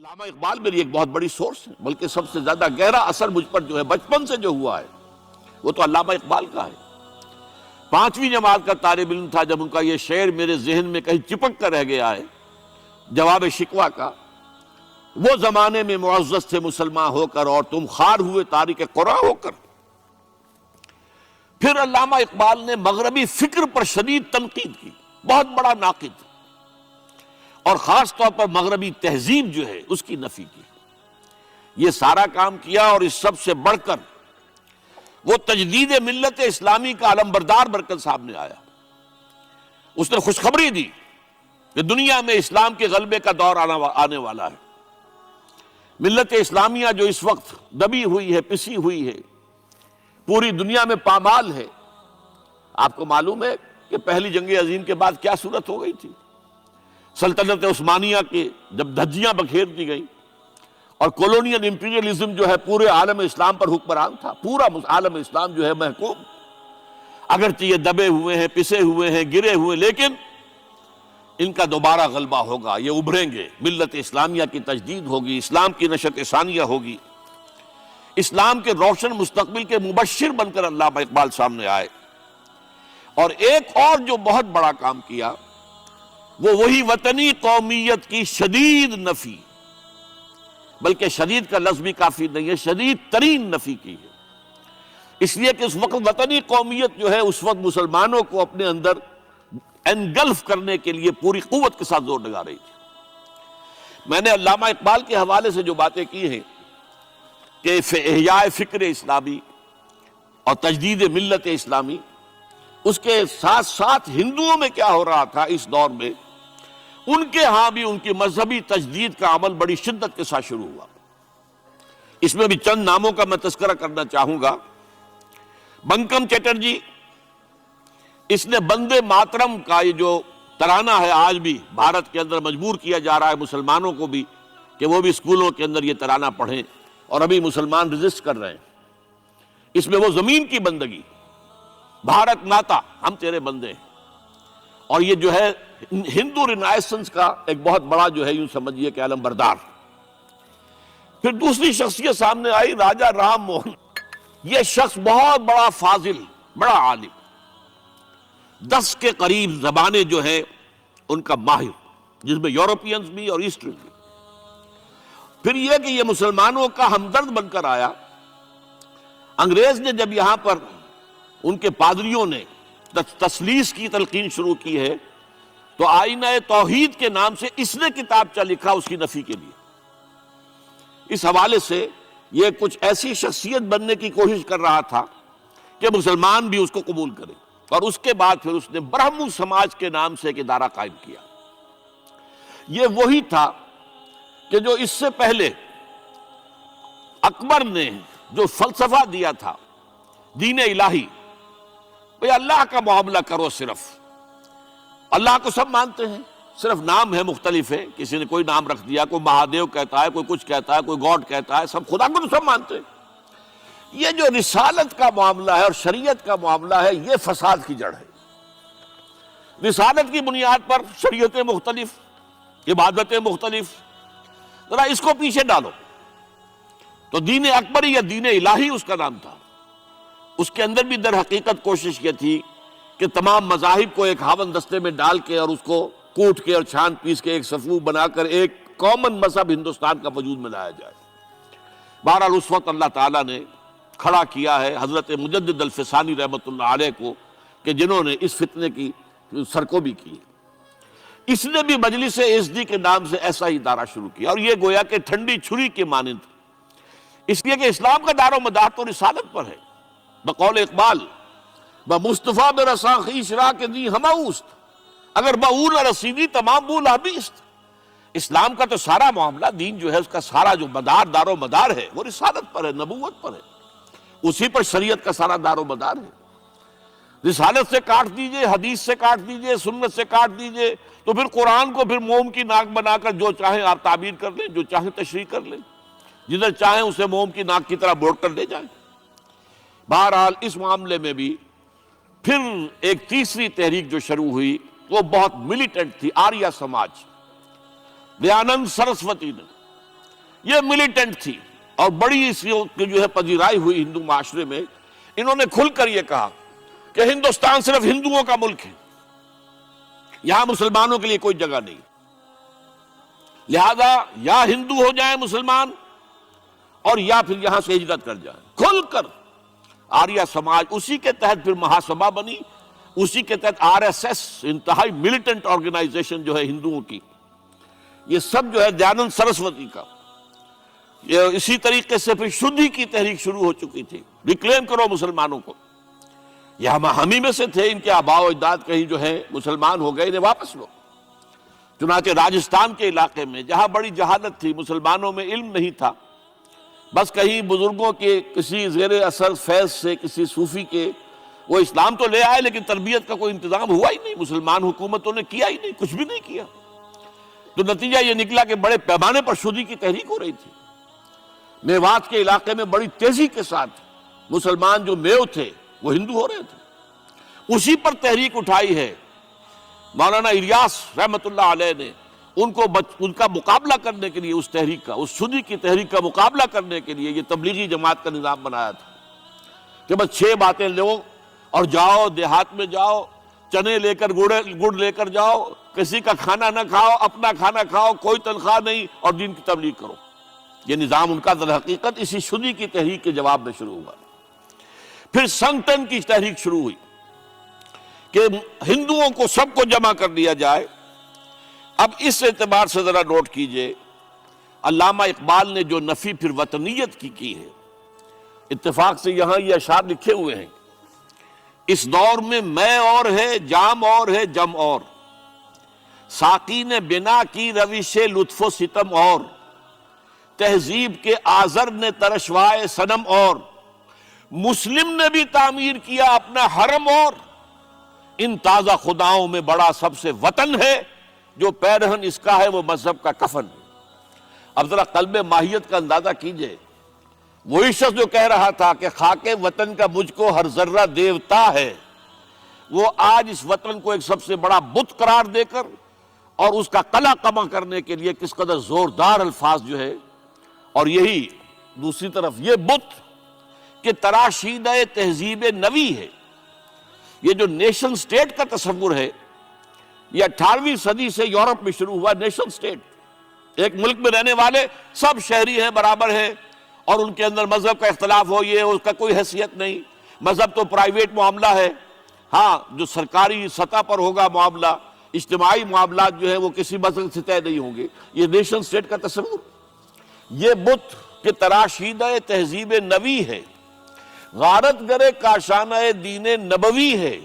علامہ اقبال میری ایک بہت بڑی سورس ہے، بلکہ سب سے زیادہ گہرا اثر مجھ پر جو ہے بچپن سے جو ہوا ہے وہ تو علامہ اقبال کا ہے۔ 5ویں جماعت کا طالب علم تھا جب ان کا یہ شعر میرے ذہن میں کہیں چپک کر رہ گیا ہے، جواب شکوہ کا، وہ زمانے میں معزز تھے مسلمان ہو کر اور تم خوار ہوئے تارک قرآن ہو کر۔ پھر علامہ اقبال نے مغربی فکر پر شدید تنقید کی، بہت بڑا ناقد، اور خاص طور پر مغربی تہذیب جو ہے اس کی نفی کی۔ یہ سارا کام کیا اور اس سب سے بڑھ کر وہ تجدید ملت اسلامی کا علمبردار بن کر سامنے آیا۔ اس نے خوشخبری دی کہ دنیا میں اسلام کے غلبے کا دور آنے والا ہے۔ ملت اسلامیہ جو اس وقت دبی ہوئی ہے، پسی ہوئی ہے، پوری دنیا میں پامال ہے۔ آپ کو معلوم ہے کہ پہلی جنگ عظیم کے بعد کیا صورت ہو گئی تھی؟ سلطنت عثمانیہ کے جب دھجیاں بکھیر دی گئیں اور کولونیل امپیریلزم جو ہے پورے عالم اسلام پر حکمران تھا، پورا عالم اسلام جو ہے محکوم، اگرچہ یہ دبے ہوئے ہیں، پسے ہوئے ہیں، گرے ہوئے، لیکن ان کا دوبارہ غلبہ ہوگا، یہ ابھریں گے، ملت اسلامیہ کی تجدید ہوگی، اسلام کی نشأت ثانیہ ہوگی۔ اسلام کے روشن مستقبل کے مبشر بن کر علامہ اقبال سامنے آئے۔ اور ایک اور جو بہت بڑا کام کیا وہ وہی وطنی قومیت کی شدید نفی، بلکہ شدید کا لفظ بھی کافی نہیں ہے، شدید ترین نفی کی ہے۔ اس لیے کہ اس وقت وطنی قومیت جو ہے اس وقت مسلمانوں کو اپنے اندر انگلف کرنے کے لیے پوری قوت کے ساتھ زور لگا رہی تھی۔ میں نے علامہ اقبال کے حوالے سے جو باتیں کی ہیں کہ احیاء فکر اسلامی اور تجدید ملت اسلامی، اس کے ساتھ ساتھ ہندوؤں میں کیا ہو رہا تھا اس دور میں، ان کے ہاں بھی ان کی مذہبی تجدید کا عمل بڑی شدت کے ساتھ شروع ہوا۔ اس میں بھی چند ناموں کا میں تذکرہ کرنا چاہوں گا۔ بنکم چٹرجی، اس نے بندے ماترم کا یہ جو ترانہ ہے آج بھی بھارت کے اندر مجبور کیا جا رہا ہے مسلمانوں کو بھی کہ وہ بھی اسکولوں کے اندر یہ ترانہ پڑھیں، اور ابھی مسلمان رجسٹ کر رہے ہیں۔ اس میں وہ زمین کی بندگی، بھارت ماتا ہم تیرے بندے ہیں، اور یہ جو ہے ہندو رینائسنس کا ایک بہت بڑا جو ہے یوں سمجھیے کہ علم بردار۔ پھر دوسری شخصیت سامنے آئی، راجہ رام موہن۔ یہ شخص بہت بڑا فاضل، بڑا عالم، 10 کے قریب زبانیں جو ہیں ان کا ماہر، جس میں یورپینز بھی اور ایسٹرن بھی۔ پھر یہ کہ یہ مسلمانوں کا ہمدرد بن کر آیا۔ انگریز نے جب یہاں پر ان کے پادریوں نے تثلیث کی تلقین شروع کی ہے تو آئینہ توحید کے نام سے اس نے کتابچہ لکھا اس کی نفی کے لیے۔ اس حوالے سے یہ کچھ ایسی شخصیت بننے کی کوشش کر رہا تھا کہ مسلمان بھی اس کو قبول کرے، اور اس کے بعد پھر اس نے برہمو سماج کے نام سے ایک ادارہ قائم کیا۔ یہ وہی تھا کہ جو اس سے پہلے اکبر نے جو فلسفہ دیا تھا، دین الہی، بھئی اللہ کا معاملہ کرو، صرف اللہ کو سب مانتے ہیں، صرف نام ہے مختلف ہے، کسی نے کوئی نام رکھ دیا، کوئی مہادیو کہتا ہے، کوئی کچھ کہتا ہے، کوئی گاڈ کہتا ہے، سب خدا کو تو سب مانتے ہیں۔ یہ جو رسالت کا معاملہ ہے اور شریعت کا معاملہ ہے، یہ فساد کی جڑ ہے۔ رسالت کی بنیاد پر شریعتیں مختلف، عبادتیں مختلف، ذرا اس کو پیچھے ڈالو۔ تو دین اکبری یا دین الہی اس کا نام تھا۔ اس کے اندر بھی در حقیقت کوشش یہ تھی کہ تمام مذاہب کو ایک ہاون دستے میں ڈال کے اور اس کو کوٹ کے اور چھان پیس کے ایک صفوف بنا کر ایک کامن مذہب ہندوستان کا وجود میں لایا جائے۔ بہرحال اس وقت اللہ تعالیٰ نے کھڑا کیا ہے حضرت مجدد الفسانی رحمۃ اللہ علیہ کو، کہ جنہوں نے اس فتنے کی سرکوبی کی۔ اس نے بھی مجلس ایزدی کے نام سے ایسا ہی ادارہ شروع کیا، اور یہ گویا کہ ٹھنڈی چھری کے مانند، اس لیے کہ اسلام کا دار و مدار تو رسالت پر ہے۔ بقول اقبال، بمصطفیٰ برساں خویش را کے دی ہماؤست، اگر بہو نہ رسیدی تمام بول حبیست۔ اسلام کا تو سارا معاملہ، دین جو ہے اس کا سارا جو مدار، دار و مدار ہے، وہ رسالت پر ہے، نبوت پر ہے، اسی پر شریعت کا سارا دار و مدار ہے۔ رسالت سے کاٹ دیجئے، حدیث سے کاٹ دیجئے، سنت سے کاٹ دیجئے، تو پھر قرآن کو پھر موم کی ناک بنا کر جو چاہیں آپ تعبیر کر لیں، جو چاہیں تشریح کر لیں، جدھر چاہیں اسے موم کی ناک کی طرح بوٹ کر لے جائیں۔ بہرحال اس معاملے میں بھی پھر ایک تیسری تحریک جو شروع ہوئی وہ بہت ملیٹنٹ تھی، آریہ سماج۔ دیانند سرسوتی نے یہ ملیٹنٹ تھی اور بڑی اس کی جو ہے پذیرائی ہوئی ہندو معاشرے میں. انہوں نے کھل کر یہ کہا کہ ہندوستان صرف ہندوؤں کا ملک ہے، یہاں مسلمانوں کے لیے کوئی جگہ نہیں، لہذا یا ہندو ہو جائیں مسلمان اور یا پھر یہاں سے ہجرت کر جائیں. کھل کر آریہ سماج، اسی کے تحت پھر مہاسبھا بنی، اسی کے تحت آر ایس ایس، انتہائی ملیٹنٹ آرگنائزیشن جو ہے ہندوؤں کی، یہ سب جو ہے دیانند سرسوتی کا. یہ اسی طریقے سے پھر شدھی کی تحریک شروع ہو چکی تھی، ریکلیم کرو مسلمانوں کو. یہ ہم ہی میں سے تھے، ان کے آباء و اجداد کہیں جو ہے مسلمان ہو گئے، انہیں واپس لو. چنانچہ راجستھان کے علاقے میں جہاں بڑی جہالت تھی، مسلمانوں میں علم نہیں تھا، بس کہیں بزرگوں کے کسی زیر اثر فیض سے، کسی صوفی کے، وہ اسلام تو لے آئے لیکن تربیت کا کوئی انتظام ہوا ہی نہیں، مسلمان حکومتوں نے کیا ہی نہیں، کچھ بھی نہیں کیا. تو نتیجہ یہ نکلا کہ بڑے پیمانے پر شدھی کی تحریک ہو رہی تھی. میوات کے علاقے میں بڑی تیزی کے ساتھ مسلمان جو میو تھے وہ ہندو ہو رہے تھے. اسی پر تحریک اٹھائی ہے مولانا الیاس رحمت اللہ علیہ نے. ان کا مقابلہ کرنے کے لیے، اس تحریک کا، اس شدھی کی تحریک کا مقابلہ کرنے کے لیے یہ تبلیغی جماعت کا نظام بنایا تھا کہ بس 6 باتیں لو اور جاؤ، دیہات میں جاؤ، چنے لے کر، گڑ لے کر جاؤ، کسی کا کھانا نہ کھاؤ، اپنا کھانا کھاؤ، کوئی تنخواہ نہیں، اور دین کی تبلیغ کرو. یہ نظام ان کا در حقیقت اسی شدھی کی تحریک کے جواب میں شروع ہوا. پھر سنگٹن کی تحریک شروع ہوئی کہ ہندوؤں کو سب کو جمع کر دیا جائے. اب اس اعتبار سے ذرا نوٹ کیجئے، علامہ اقبال نے جو نفی پھر وطنیت کی ہے، اتفاق سے یہاں یہ اشعار لکھے ہوئے ہیں: اس دور میں میں اور ہے، جام اور ہے، جم اور، ساقی نے بنا کی روش لطف و ستم اور، تہذیب کے آزر نے ترشوائے صنم اور، مسلم نے بھی تعمیر کیا اپنا حرم اور، ان تازہ خداؤں میں بڑا سب سے وطن ہے، جو پیرہن اس کا ہے وہ مذہب کا کفن. اب ذرا قلب ماہیت کا اندازہ کیجئے. وہی شخص جو کہہ رہا تھا کہ خاک وطن کا مجھ کو ہر ذرہ دیوتا ہے، وہ آج اس وطن کو ایک سب سے بڑا بت قرار دے کر اور اس کا قلع قمع کرنے کے لیے کس قدر زوردار الفاظ جو ہے. اور یہی دوسری طرف یہ بت کہ تراشیدہ تہذیب نوی ہے. یہ جو نیشن سٹیٹ کا تصور ہے، یہ 18ویں صدی سے یورپ میں شروع ہوا. نیشن سٹیٹ، ایک ملک میں رہنے والے سب شہری ہیں، برابر ہیں، اور ان کے اندر مذہب کا اختلاف ہو، یہ اس کا کوئی حیثیت نہیں. مذہب تو پرائیویٹ معاملہ ہے، ہاں جو سرکاری سطح پر ہوگا معاملہ، اجتماعی معاملات جو ہے وہ کسی مذہب سے طے نہیں ہوں گے. یہ نیشن سٹیٹ کا تصور، یہ بت کہ تراشیدہ تہذیب نوی ہے، غارت گرے کاشانہ دین نبوی ہے،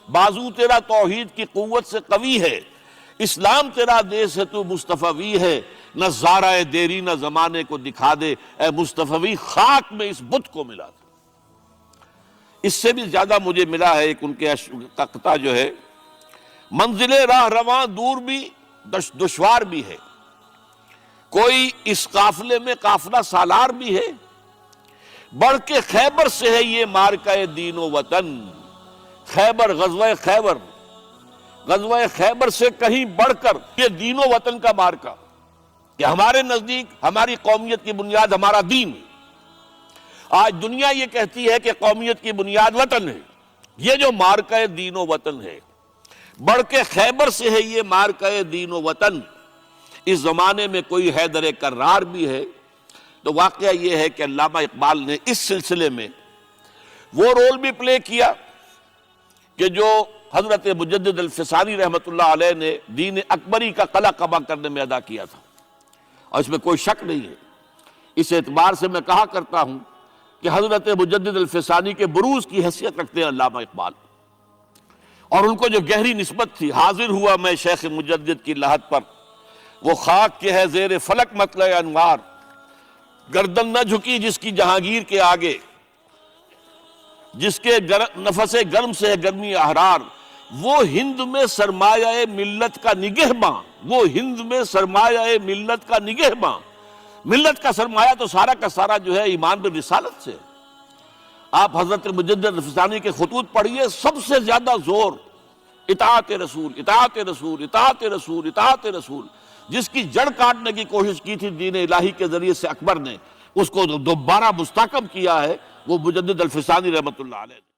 بازو تیرا توحید کی قوت سے قوی ہے، اسلام تیرا دیس ہے تو مصطفی ہے، نہ زارہ دیری نہ زمانے کو دکھا دے، اے مصطفی خاک میں اس بت کو ملا تھا. اس سے بھی زیادہ مجھے ملا ہے ایک ان کے قطعہ جو ہے: منزل راہ رواں دور بھی دشوار بھی ہے، کوئی اس قافلے میں قافلہ سالار بھی ہے، بڑھ کے خیبر سے ہے یہ مارکہ دین و وطن. خیبر، غزوہ خیبر سے کہیں بڑھ کر یہ دین و وطن کا مارکہ، کہ ہمارے نزدیک ہماری قومیت کی بنیاد ہمارا دین. آج دنیا یہ کہتی ہے کہ قومیت کی بنیاد وطن ہے. یہ جو مارکہ دین و وطن ہے، بڑھ کے خیبر سے ہے یہ مارکہ دین و وطن. اس زمانے میں کوئی حیدر کرار بھی ہے. تو واقعہ یہ ہے کہ علامہ اقبال نے اس سلسلے میں وہ رول بھی پلے کیا کہ جو حضرت مجدد الفسانی رحمت اللہ علیہ نے دین اکبری کا قلع قمع کرنے میں ادا کیا تھا، اور اس میں کوئی شک نہیں ہے. اس اعتبار سے میں کہا کرتا ہوں کہ حضرت مجدد الفسانی کے بروز کی حیثیت رکھتے ہیں علامہ اقبال، اور ان کو جو گہری نسبت تھی. حاضر ہوا میں شیخ مجدد کی لحد پر، وہ خاک کے ہے زیر فلک مطلع انوار، گردن نہ جھکی جس کی جہانگیر کے آگے، جس کے نفس گرم سے ہے گرمی احرار. وہ ہند میں سرمایہ ملت کا نگہباں، وہ ہند میں سرمایہ ملت کا نگہباں. ملت کا سرمایہ تو سارا کا سارا جو ہے ایمان بالرسالت سے. آپ حضرت مجدد الفسانی کے خطوط پڑھیے، سب سے زیادہ زور اطاعت رسول، اطاعت رسول، اطاعت رسول، اطاعت رسول. جس کی جڑ کاٹنے کی کوشش کی تھی دین الہی کے ذریعے سے اکبر نے، اس کو دوبارہ مستحکم کیا ہے وہ مجدد الفسانی رحمۃ اللہ علیہ نے۔